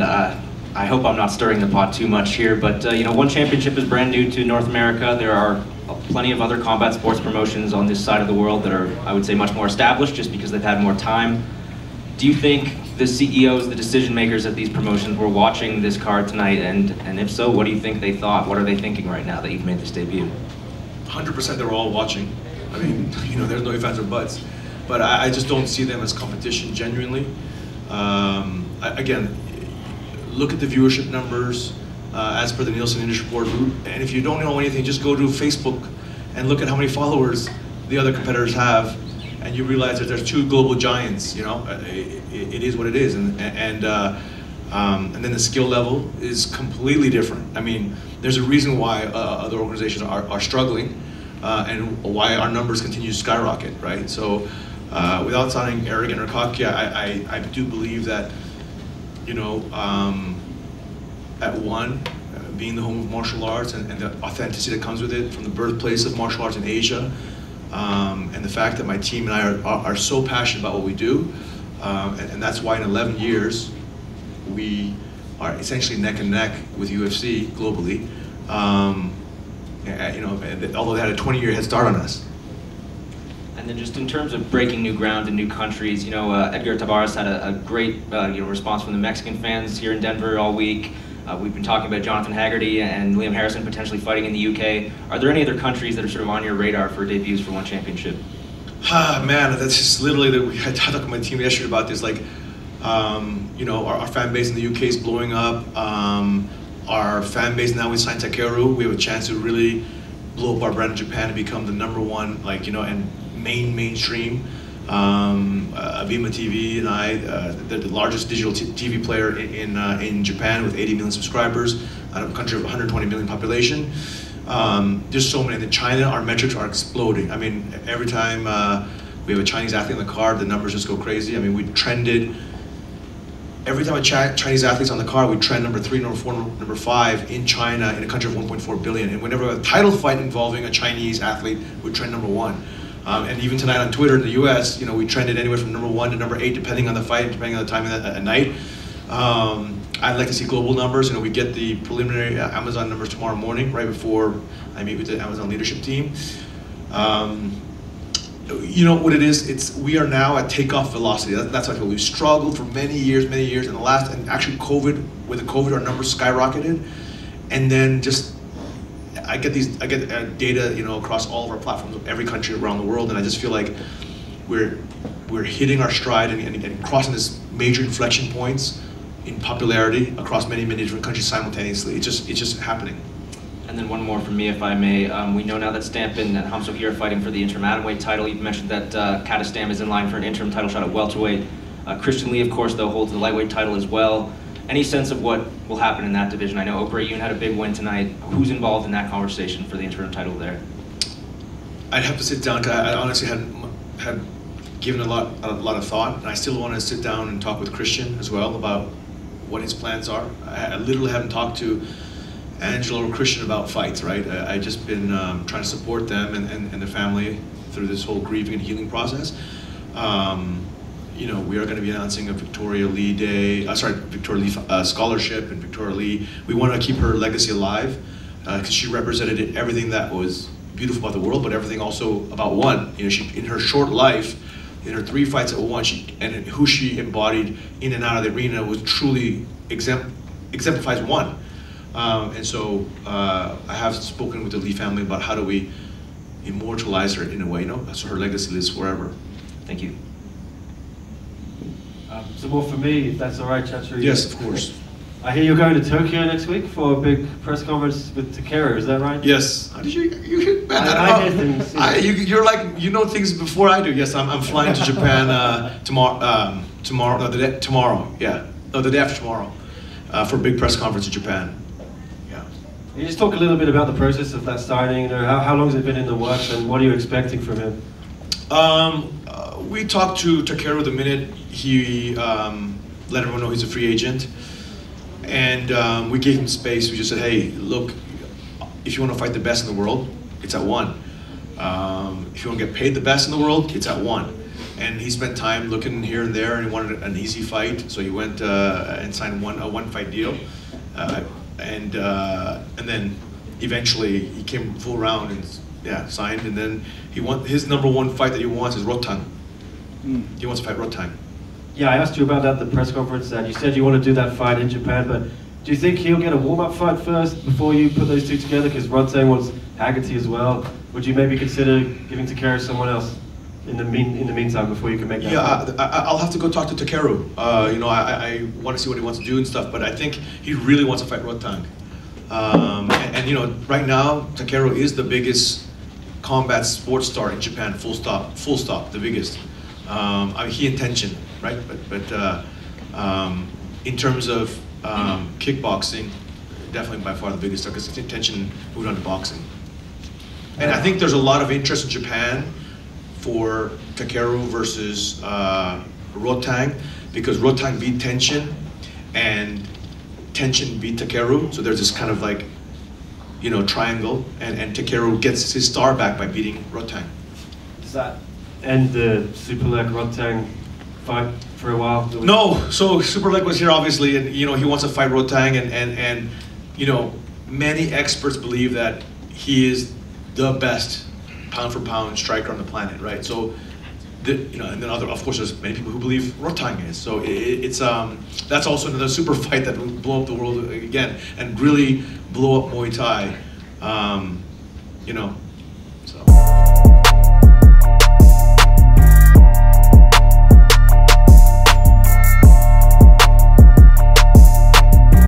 And I hope I'm not stirring the pot too much here, but One Championship is brand new to North America. There are plenty of other combat sports promotions on this side of the world that are, I would say, much more established just because they've had more time. Do you think the CEOs, the decision makers at these promotions were watching this card tonight, and if so, what do you think they thought? What are they thinking right now that you've made this debut? 100% they're all watching. I mean, there's no ifs, ands, or buts. But I just don't see them as competition genuinely. Again, look at the viewership numbers as per the Nielsen Industry Report, Roop. And if you don't know anything, just go to Facebook and look at how many followers the other competitors have, and you realize that there's two global giants. It is what it is, and then the skill level is completely different. I mean, there's a reason why other organizations are struggling, and why our numbers continue to skyrocket, right? So, without sounding arrogant or cocky, I do believe that, at one, being the home of martial arts and the authenticity that comes with it, from the birthplace of martial arts in Asia, and the fact that my team and I are so passionate about what we do, and that's why in 11 years we are essentially neck and neck with UFC globally. Although they had a 20-year head start on us. And then just in terms of breaking new ground in new countries, Edgar Tavares had a great response from the Mexican fans here in Denver all week. We've been talking about Jonathan Haggerty and Liam Harrison potentially fighting in the UK. Are there any other countries that are sort of on your radar for debuts for One Championship? Man, that's just literally, I talked to my team yesterday about this, our fan base in the UK is blowing up. Our fan base now, we signed Takeru. We have a chance to really blow up our brand in Japan and become the #1, and mainstream. Abima TV and I, the largest digital TV player in Japan with 80 million subscribers out of a country of 120 million population. There's so many. In China, our metrics are exploding. I mean, every time we have a Chinese athlete on the card, the numbers just go crazy. I mean, we trended, every time a Chinese athlete's on the card, we trend number 3, number 4, number 5 in China, in a country of 1.4 billion. And whenever a title fight involving a Chinese athlete, we trend number 1. And even tonight on Twitter in the US, we trended anywhere from number 1 to number 8, depending on the fight, depending on the time of the night. I'd like to see global numbers. We get the preliminary Amazon numbers tomorrow morning, right before I meet with the Amazon leadership team. What it is, we are now at takeoff velocity. That's how I feel. We've struggled for many years, and actually with the COVID, our numbers skyrocketed. And then I get data, across all of our platforms of every country around the world, and I just feel like we're hitting our stride and crossing this major inflection points in popularity across many different countries simultaneously. It's just happening. And then one more from me, if I may. We know now that Stampin and Hamso here are fighting for the interim atomweight title. You've mentioned that Katastam is in line for an interim title shot at welterweight. Christian Lee, of course, though, holds the lightweight title as well. Any sense of what will happen in that division? I know Oprah Yoon had a big win tonight. Who's involved in that conversation for the interim title there? I'd have to sit down, because I honestly had given a lot of thought, and I still want to sit down and talk with Christian as well about what his plans are. I literally haven't talked to Angela or Christian about fights, right? I've just been trying to support them and the family through this whole grieving and healing process. We are going to be announcing a Victoria Lee scholarship, and Victoria Lee, we want to keep her legacy alive, because she represented everything that was beautiful about the world, but everything also about one. She, in her short life, in her 3 fights at one, and who she embodied in and out of the arena was truly exemplifies one. And so I have spoken with the Lee family about how do we immortalize her in a way, so her legacy lives forever. Thank you. Some more for me, if that's all right, Chatri. Yes, of course. I hear you're going to Tokyo next week for a big press conference with Takeru, is that right? Yes. How did you man, I hear things. You're like, things before I do. Yes, I'm flying to Japan tomorrow, yeah. No, the day after tomorrow, for a big press conference in Japan. Yeah. Can you just talk a little bit about the process of that signing? How long has it been in the works, and what are you expecting from him? We talked to Takeru the minute he let everyone know he's a free agent, and we gave him space. We just said, hey, look, if you want to fight the best in the world, it's at one. If you want to get paid the best in the world, it's at one. and he spent time looking here and there, and he wanted an easy fight, so he went and signed a one-fight deal, and then eventually he came full round and signed, and then his number one fight that he wants is Rotang. He wants to fight Rotang. Yeah, I asked you about that at the press conference, and you said you want to do that fight in Japan, but do you think he'll get a warm-up fight first before you put those two together? Because Rotang wants Haggerty as well. Would you maybe consider giving Takeru someone else in the meantime before you can make that fight? I'll have to go talk to Takeru. I want to see what he wants to do and stuff, but I think he really wants to fight Rotang. And right now, Takeru is the biggest combat sports star in Japan, full stop, the biggest. He and Tenshin, right? But in terms of kickboxing, definitely by far the biggest star, because Tenshin moved on to boxing. And I think there's a lot of interest in Japan for Takeru versus Rotang, because Rotang beat Tenshin, and Tenshin beat Takeru, so there's this kind of like, triangle, and Takeru gets his star back by beating Rotang. Does that end the Super Leg Rotang fight for a while? No, so Super Leg was here obviously, and he wants to fight Rotang, and many experts believe that he is the best pound for pound striker on the planet, right? So, and then of course there's many people who believe Rotang is. So it's that's also another super fight that will blow up the world again and really blow up Muay Thai.